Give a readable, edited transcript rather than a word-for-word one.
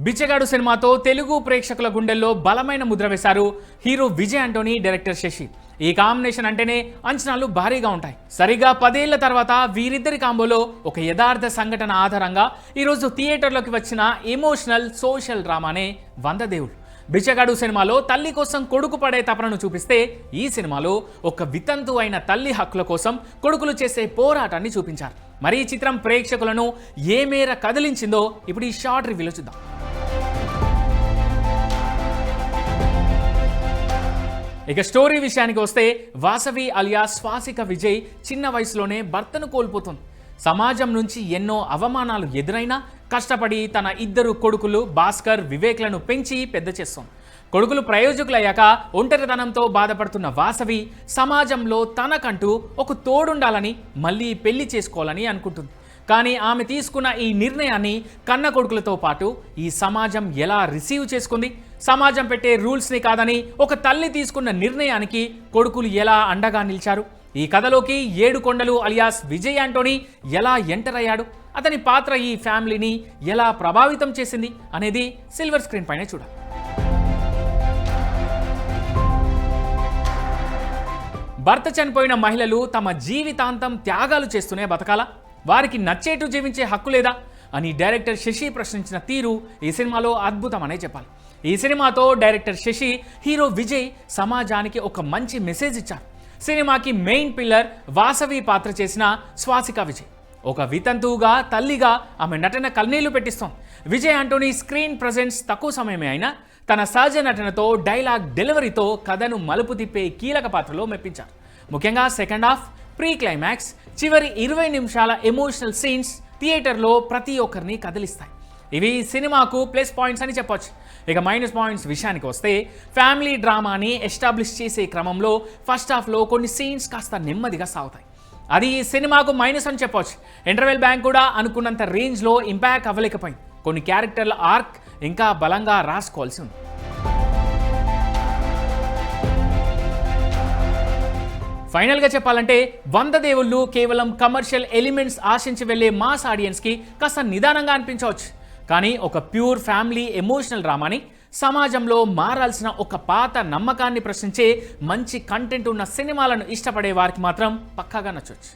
బిచ్చగాడు సినిమాతో తెలుగు ప్రేక్షకుల గుండెల్లో బలమైన ముద్ర వేశారు హీరో విజయ్ ఆంటోనీ, డైరెక్టర్ శశి. ఈ కాంబినేషన్ అంటేనే అంచనాలు భారీగా ఉంటాయి. సరిగా 10 ఏళ్ల తర్వాత వీరిద్దరి కాంబోలో ఒక యథార్థ సంఘటన ఆధారంగా ఈరోజు థియేటర్లోకి వచ్చిన ఎమోషనల్ సోషల్ డ్రామానే వంద దేవుడు. బిచ్చగాడు సినిమాలో తల్లి కోసం కొడుకు పడే తపనను చూపిస్తే, ఈ సినిమాలో ఒక వితంతు అయిన తల్లి హక్కుల కోసం కొడుకులు చేసే పోరాటాన్ని చూపించారు. మరి ఈ చిత్రం ప్రేక్షకులను ఏ మేర కదిలించిందో ఇప్పుడు ఈ షార్ట్ రివ్యూలో చూద్దాం. ఇక స్టోరీ విషయానికి వస్తే, వాసవి అలియా స్వాసిక విజయ్ చిన్న వయసులోనే భర్తను కోల్పోతుంది. సమాజం నుంచి ఎన్నో అవమానాలు ఎదురైనా కష్టపడి తన 2 కొడుకులు భాస్కర్, వివేక్లను పెంచి పెద్ద చేస్తోంది. కొడుకులు ప్రయోజకులయ్యాక ఒంటరితనంతో బాధపడుతున్న వాసవి సమాజంలో తనకంటూ ఒక తోడుండాలని, మళ్ళీ పెళ్లి చేసుకోవాలని అనుకుంటుంది. కానీ ఆమె తీసుకున్న ఈ నిర్ణయాన్ని కన్న కొడుకులతో పాటు ఈ సమాజం ఎలా రిసీవ్ చేసుకుంది? సమాజం పెట్టే రూల్స్ని కాదని ఒక తల్లి తీసుకున్న నిర్ణయానికి కొడుకులు ఎలా అండగా నిలిచారు? ఈ కథలోకి ఏడుకొండలు అలియాస్ విజయ్ ఆంటోనీ ఎలా ఎంటర్ అయ్యాడు? అతని పాత్ర ఈ ఫ్యామిలీని ఎలా ప్రభావితం చేసింది అనేది సిల్వర్ స్క్రీన్ పైన చూడాలి. భర్త చనిపోయిన మహిళలు తమ జీవితాంతం త్యాగాలు చేస్తూనే బతకాలా? వారికి నచ్చేటు జీవించే హక్కు లేదా అని డైరెక్టర్ శశి ప్రశ్నించిన తీరు ఈ సినిమాలో అద్భుతమనే చెప్పాలి. ఈ సినిమాతో డైరెక్టర్ శశి, హీరో విజయ్ సమాజానికి ఒక మంచి మెసేజ్ ఇచ్చారు. సినిమాకి మెయిన్ పిల్లర్ వాసవి పాత్ర చేసిన స్వాసిక విజయ్. ఒక వితంతువుగా, తల్లిగా ఆమె నటన కన్నీళ్లు పెట్టిస్తోంది. విజయ్ ఆంటోనీ స్క్రీన్ ప్రెజెన్స్ తక్కువ సమయమే అయినా తన సహజ నటనతో, డైలాగ్ డెలివరీతో కథను మలుపు తిప్పే కీలక పాత్రలో మెప్పించారు. ముఖ్యంగా సెకండ్ హాఫ్, ప్రీ క్లైమాక్స్, చివరి 20 నిమిషాల ఎమోషనల్ సీన్స్ థియేటర్లో ప్రతి ఒక్కరిని కదిలిస్తాయి. ఇవి సినిమాకు ప్లస్ పాయింట్స్ అని చెప్పొచ్చు. ఇక మైనస్ పాయింట్స్ విషయానికి వస్తే, ఫ్యామిలీ డ్రామాని ఎస్టాబ్లిష్ చేసే క్రమంలో ఫస్ట్ హాఫ్లో కొన్ని సీన్స్ కాస్త నెమ్మదిగా సాగుతాయి. అది ఈ సినిమాకు మైనస్ అని చెప్పొచ్చు. ఇంటర్వెల్ బ్యాంక్ కూడా అనుకున్నంత రేంజ్లో ఇంపాక్ట్ అవ్వలేకపోయింది. కొన్ని క్యారెక్టర్ల ఆర్క్ ఇంకా బలంగా రాసుకోవాల్సి ఉంది. ఫైనల్గా చెప్పాలంటే, వంద దేవుళ్ళు కేవలం కమర్షియల్ ఎలిమెంట్స్ ఆశించి వెళ్లే మాస్ ఆడియన్స్కి కాస్త నిదానంగా అనిపించవచ్చు. కానీ ఒక ప్యూర్ ఫ్యామిలీ ఎమోషనల్ డ్రామాని, సమాజంలో మారాల్సిన ఒక పాత నమ్మకాన్ని ప్రశ్నించే మంచి కంటెంట్ ఉన్న సినిమాలను ఇష్టపడే వారికి మాత్రం పక్కాగా నచ్చవచ్చు.